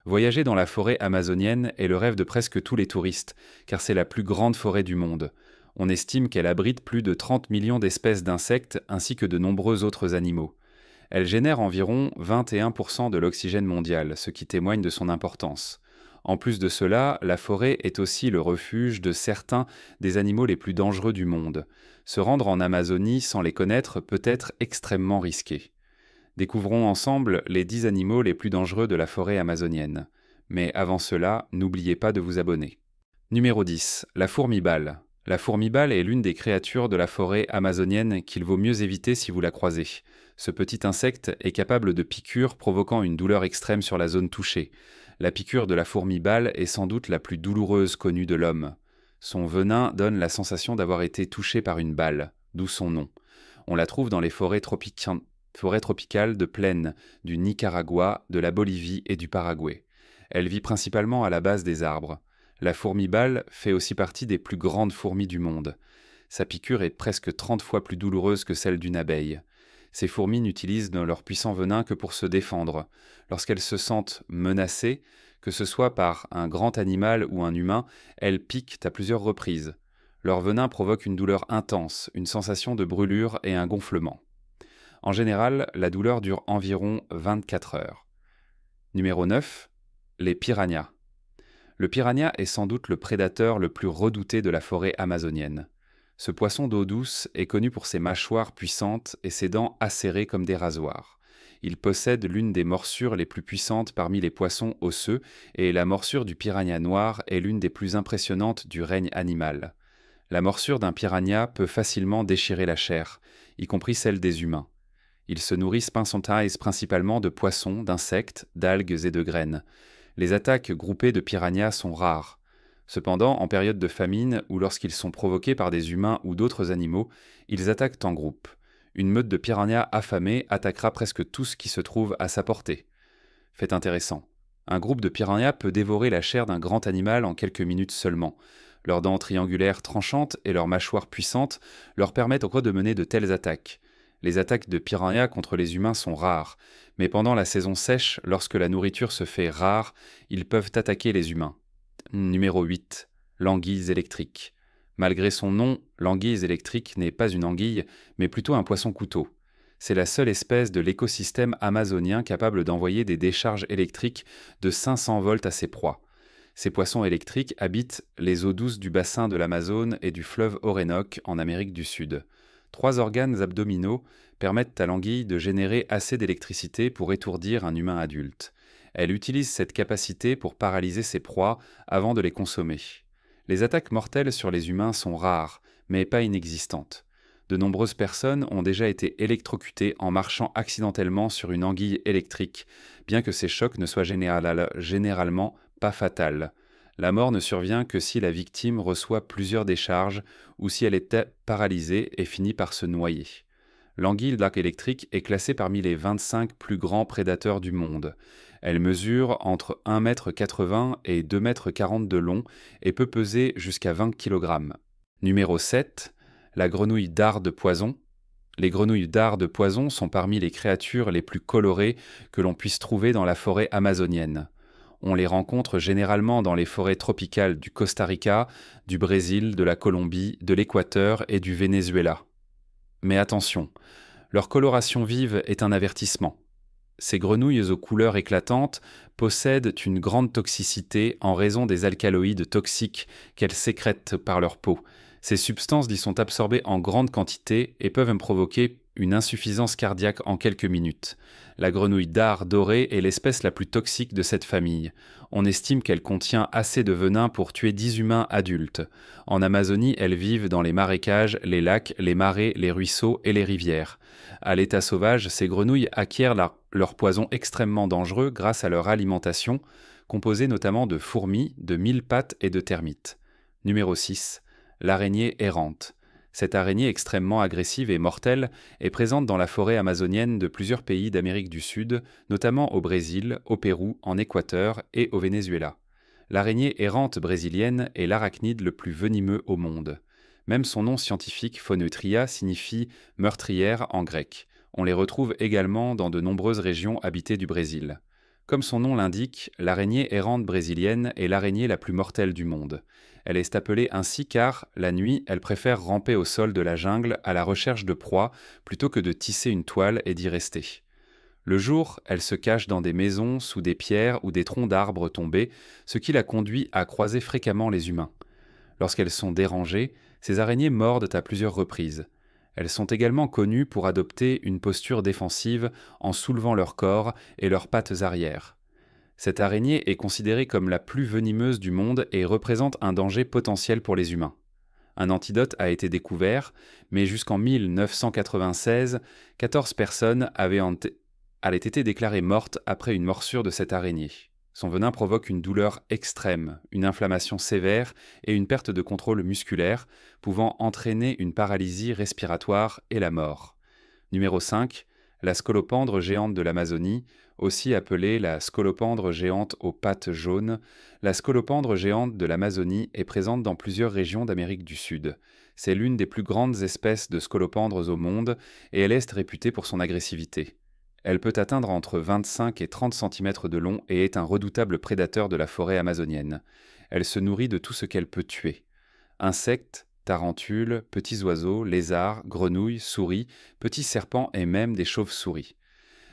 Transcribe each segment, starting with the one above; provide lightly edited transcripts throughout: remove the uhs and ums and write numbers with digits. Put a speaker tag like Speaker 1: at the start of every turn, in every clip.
Speaker 1: Voyager dans la forêt amazonienne est le rêve de presque tous les touristes, car c'est la plus grande forêt du monde. On estime qu'elle abrite plus de 30 millions d'espèces d'insectes ainsi que de nombreux autres animaux. Elle génère environ 21% de l'oxygène mondial, ce qui témoigne de son importance. En plus de cela, la forêt est aussi le refuge de certains des animaux les plus dangereux du monde. Se rendre en Amazonie sans les connaître peut être extrêmement risqué. Découvrons ensemble les 10 animaux les plus dangereux de la forêt amazonienne. Mais avant cela, n'oubliez pas de vous abonner. Numéro 10. La fourmi-balle. La fourmi-balle est l'une des créatures de la forêt amazonienne qu'il vaut mieux éviter si vous la croisez. Ce petit insecte est capable de piqûres provoquant une douleur extrême sur la zone touchée. La piqûre de la fourmi-balle est sans doute la plus douloureuse connue de l'homme. Son venin donne la sensation d'avoir été touché par une balle, d'où son nom. On la trouve dans les forêts tropicales de plaine du Nicaragua, de la Bolivie et du Paraguay. Elle vit principalement à la base des arbres. La fourmi-balle fait aussi partie des plus grandes fourmis du monde. Sa piqûre est presque 30 fois plus douloureuse que celle d'une abeille. Ces fourmis n'utilisent leur puissant venin que pour se défendre. Lorsqu'elles se sentent menacées, que ce soit par un grand animal ou un humain, elles piquent à plusieurs reprises. Leur venin provoque une douleur intense, une sensation de brûlure et un gonflement. En général, la douleur dure environ 24 heures. Numéro 9. Les piranhas. Le piranha est sans doute le prédateur le plus redouté de la forêt amazonienne. Ce poisson d'eau douce est connu pour ses mâchoires puissantes et ses dents acérées comme des rasoirs. Il possède l'une des morsures les plus puissantes parmi les poissons osseux et la morsure du piranha noir est l'une des plus impressionnantes du règne animal. La morsure d'un piranha peut facilement déchirer la chair, y compris celle des humains. Ils se nourrissent principalement de poissons, d'insectes, d'algues et de graines. Les attaques groupées de piranhas sont rares. Cependant, en période de famine ou lorsqu'ils sont provoqués par des humains ou d'autres animaux, ils attaquent en groupe. Une meute de piranhas affamés attaquera presque tout ce qui se trouve à sa portée. Fait intéressant. Un groupe de piranhas peut dévorer la chair d'un grand animal en quelques minutes seulement. Leurs dents triangulaires tranchantes et leurs mâchoires puissantes leur permettent encore de mener de telles attaques. Les attaques de piranhas contre les humains sont rares, mais pendant la saison sèche, lorsque la nourriture se fait rare, ils peuvent attaquer les humains. Numéro 8. L'anguille électrique. Malgré son nom, l'anguille électrique n'est pas une anguille, mais plutôt un poisson-couteau. C'est la seule espèce de l'écosystème amazonien capable d'envoyer des décharges électriques de 500 volts à ses proies. Ces poissons électriques habitent les eaux douces du bassin de l'Amazone et du fleuve Orénoque en Amérique du Sud. 3 organes abdominaux permettent à l'anguille de générer assez d'électricité pour étourdir un humain adulte. Elle utilise cette capacité pour paralyser ses proies avant de les consommer. Les attaques mortelles sur les humains sont rares, mais pas inexistantes. De nombreuses personnes ont déjà été électrocutées en marchant accidentellement sur une anguille électrique, bien que ces chocs ne soient généralement pas fatals. La mort ne survient que si la victime reçoit plusieurs décharges ou si elle est paralysée et finit par se noyer. L'anguille d'arc électrique est classée parmi les 25 plus grands prédateurs du monde. Elle mesure entre 1,80 m et 2,40 m de long et peut peser jusqu'à 20 kg. Numéro 7. La grenouille dard de poison. Les grenouilles dard de poison sont parmi les créatures les plus colorées que l'on puisse trouver dans la forêt amazonienne. On les rencontre généralement dans les forêts tropicales du Costa Rica, du Brésil, de la Colombie, de l'Équateur et du Venezuela. Mais attention, leur coloration vive est un avertissement. Ces grenouilles aux couleurs éclatantes possèdent une grande toxicité en raison des alcaloïdes toxiques qu'elles sécrètent par leur peau. Ces substances y sont absorbées en grande quantité et peuvent provoquer une insuffisance cardiaque en quelques minutes. La grenouille dard dorée est l'espèce la plus toxique de cette famille. On estime qu'elle contient assez de venin pour tuer 10 humains adultes. En Amazonie, elles vivent dans les marécages, les lacs, les marais, les ruisseaux et les rivières. À l'état sauvage, ces grenouilles acquièrent leur poison extrêmement dangereux grâce à leur alimentation, composée notamment de fourmis, de mille-pattes et de termites. Numéro 6. L'araignée errante. Cette araignée extrêmement agressive et mortelle est présente dans la forêt amazonienne de plusieurs pays d'Amérique du Sud, notamment au Brésil, au Pérou, en Équateur et au Venezuela. L'araignée errante brésilienne est l'arachnide le plus venimeux au monde. Même son nom scientifique, Phoneutria, signifie meurtrière en grec. On les retrouve également dans de nombreuses régions habitées du Brésil. Comme son nom l'indique, l'araignée errante brésilienne est l'araignée la plus mortelle du monde. Elle est appelée ainsi car, la nuit, elle préfère ramper au sol de la jungle à la recherche de proies plutôt que de tisser une toile et d'y rester. Le jour, elle se cache dans des maisons, sous des pierres ou des troncs d'arbres tombés, ce qui la conduit à croiser fréquemment les humains. Lorsqu'elles sont dérangées, ces araignées mordent à plusieurs reprises. Elles sont également connues pour adopter une posture défensive en soulevant leur corps et leurs pattes arrière. Cette araignée est considérée comme la plus venimeuse du monde et représente un danger potentiel pour les humains. Un antidote a été découvert, mais jusqu'en 1996, 14 personnes avaient été déclarées mortes après une morsure de cette araignée. Son venin provoque une douleur extrême, une inflammation sévère et une perte de contrôle musculaire, pouvant entraîner une paralysie respiratoire et la mort. Numéro 5. La scolopendre géante de l'Amazonie, aussi appelée la scolopendre géante aux pattes jaunes. La scolopendre géante de l'Amazonie est présente dans plusieurs régions d'Amérique du Sud. C'est l'une des plus grandes espèces de scolopendres au monde et elle est réputée pour son agressivité. Elle peut atteindre entre 25 et 30 cm de long et est un redoutable prédateur de la forêt amazonienne. Elle se nourrit de tout ce qu'elle peut tuer. Insectes, tarentules, petits oiseaux, lézards, grenouilles, souris, petits serpents et même des chauves-souris.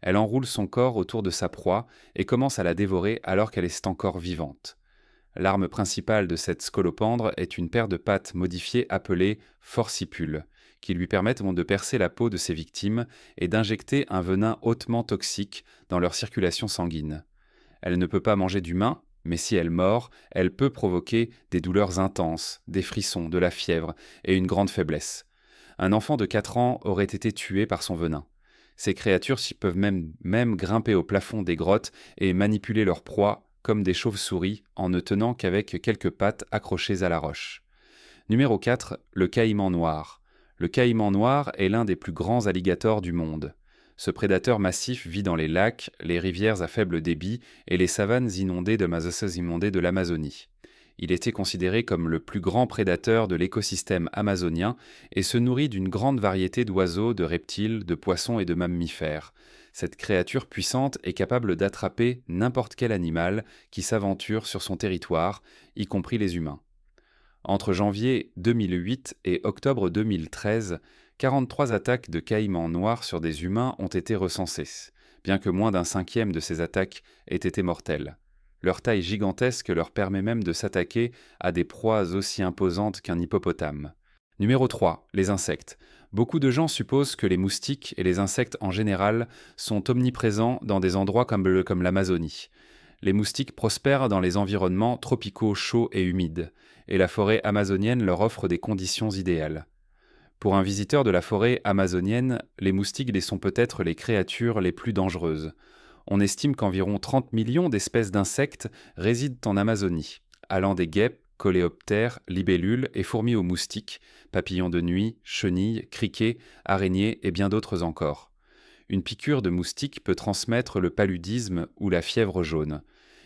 Speaker 1: Elle enroule son corps autour de sa proie et commence à la dévorer alors qu'elle est encore vivante. L'arme principale de cette scolopendre est une paire de pattes modifiées appelées forcipules, qui lui permettent de percer la peau de ses victimes et d'injecter un venin hautement toxique dans leur circulation sanguine. Elle ne peut pas manger d'humains, mais si elle mord, elle peut provoquer des douleurs intenses, des frissons, de la fièvre et une grande faiblesse. Un enfant de 4 ans aurait été tué par son venin. Ces créatures peuvent même grimper au plafond des grottes et manipuler leur proie comme des chauves-souris en ne tenant qu'avec quelques pattes accrochées à la roche. Numéro 4. Le caïman noir. Le caïman noir est l'un des plus grands alligators du monde. Ce prédateur massif vit dans les lacs, les rivières à faible débit et les savanes inondées de l'Amazonie. Il était considéré comme le plus grand prédateur de l'écosystème amazonien et se nourrit d'une grande variété d'oiseaux, de reptiles, de poissons et de mammifères. Cette créature puissante est capable d'attraper n'importe quel animal qui s'aventure sur son territoire, y compris les humains. Entre janvier 2008 et octobre 2013, 43 attaques de caïmans noirs sur des humains ont été recensées, bien que moins d'un cinquième de ces attaques aient été mortelles. Leur taille gigantesque leur permet même de s'attaquer à des proies aussi imposantes qu'un hippopotame. Numéro 3. Les insectes. Beaucoup de gens supposent que les moustiques et les insectes en général sont omniprésents dans des endroits comme l'Amazonie. Les moustiques prospèrent dans les environnements tropicaux chauds et humides, et la forêt amazonienne leur offre des conditions idéales. Pour un visiteur de la forêt amazonienne, les moustiques sont peut-être les créatures les plus dangereuses. On estime qu'environ 30 millions d'espèces d'insectes résident en Amazonie, allant des guêpes, coléoptères, libellules et fourmis aux moustiques, papillons de nuit, chenilles, criquets, araignées et bien d'autres encore. Une piqûre de moustique peut transmettre le paludisme ou la fièvre jaune.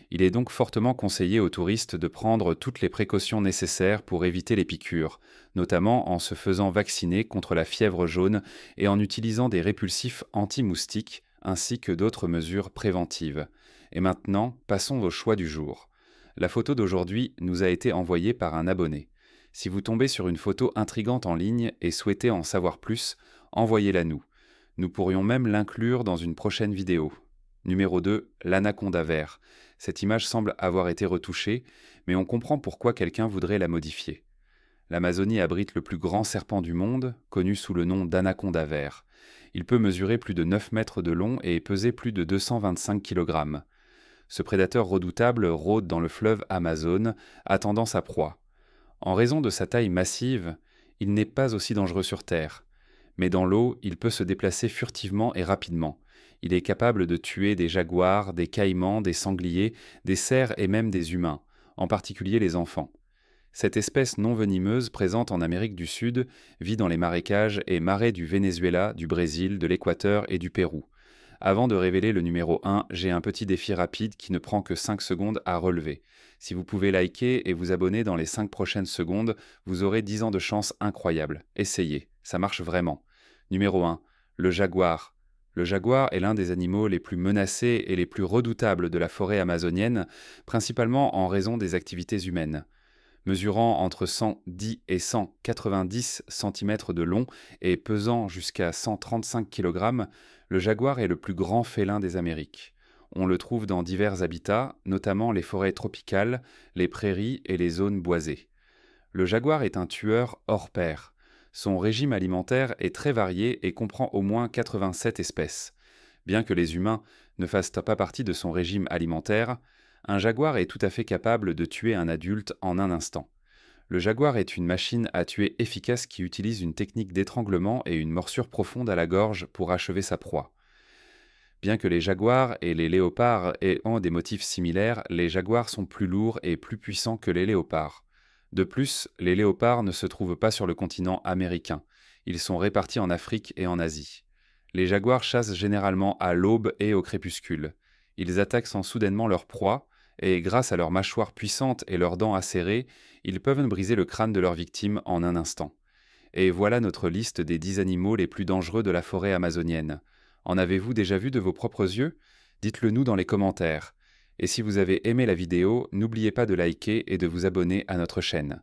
Speaker 1: Il est donc fortement conseillé aux touristes de prendre toutes les précautions nécessaires pour éviter les piqûres, notamment en se faisant vacciner contre la fièvre jaune et en utilisant des répulsifs anti-moustiques ainsi que d'autres mesures préventives. Et maintenant, passons au choix du jour. La photo d'aujourd'hui nous a été envoyée par un abonné. Si vous tombez sur une photo intrigante en ligne et souhaitez en savoir plus, envoyez-la nous. Nous pourrions même l'inclure dans une prochaine vidéo. Numéro 2, l'anaconda vert. Cette image semble avoir été retouchée, mais on comprend pourquoi quelqu'un voudrait la modifier. L'Amazonie abrite le plus grand serpent du monde, connu sous le nom d'anaconda vert. Il peut mesurer plus de 9 mètres de long et peser plus de 225 kg. Ce prédateur redoutable rôde dans le fleuve Amazone, attendant sa proie. En raison de sa taille massive, il n'est pas aussi dangereux sur Terre. Mais dans l'eau, il peut se déplacer furtivement et rapidement. Il est capable de tuer des jaguars, des caïmans, des sangliers, des cerfs et même des humains, en particulier les enfants. Cette espèce non venimeuse présente en Amérique du Sud vit dans les marécages et marais du Venezuela, du Brésil, de l'Équateur et du Pérou. Avant de révéler le numéro 1, j'ai un petit défi rapide qui ne prend que 5 secondes à relever. Si vous pouvez liker et vous abonner dans les 5 prochaines secondes, vous aurez 10 ans de chance incroyable. Essayez, ça marche vraiment. Numéro 1, le jaguar. Le jaguar est l'un des animaux les plus menacés et les plus redoutables de la forêt amazonienne, principalement en raison des activités humaines. Mesurant entre 110 et 190 cm de long et pesant jusqu'à 135 kg, le jaguar est le plus grand félin des Amériques. On le trouve dans divers habitats, notamment les forêts tropicales, les prairies et les zones boisées. Le jaguar est un tueur hors pair. Son régime alimentaire est très varié et comprend au moins 87 espèces. Bien que les humains ne fassent pas partie de son régime alimentaire, un jaguar est tout à fait capable de tuer un adulte en un instant. Le jaguar est une machine à tuer efficace qui utilise une technique d'étranglement et une morsure profonde à la gorge pour achever sa proie. Bien que les jaguars et les léopards aient des motifs similaires, les jaguars sont plus lourds et plus puissants que les léopards. De plus, les léopards ne se trouvent pas sur le continent américain. Ils sont répartis en Afrique et en Asie. Les jaguars chassent généralement à l'aube et au crépuscule. Ils attaquent sans soudainement leur proie, et grâce à leurs mâchoires puissantes et leurs dents acérées, ils peuvent briser le crâne de leur victime en un instant. Et voilà notre liste des 10 animaux les plus dangereux de la forêt amazonienne. En avez-vous déjà vu de vos propres yeux? Dites-le nous dans les commentaires. Et si vous avez aimé la vidéo, n'oubliez pas de liker et de vous abonner à notre chaîne.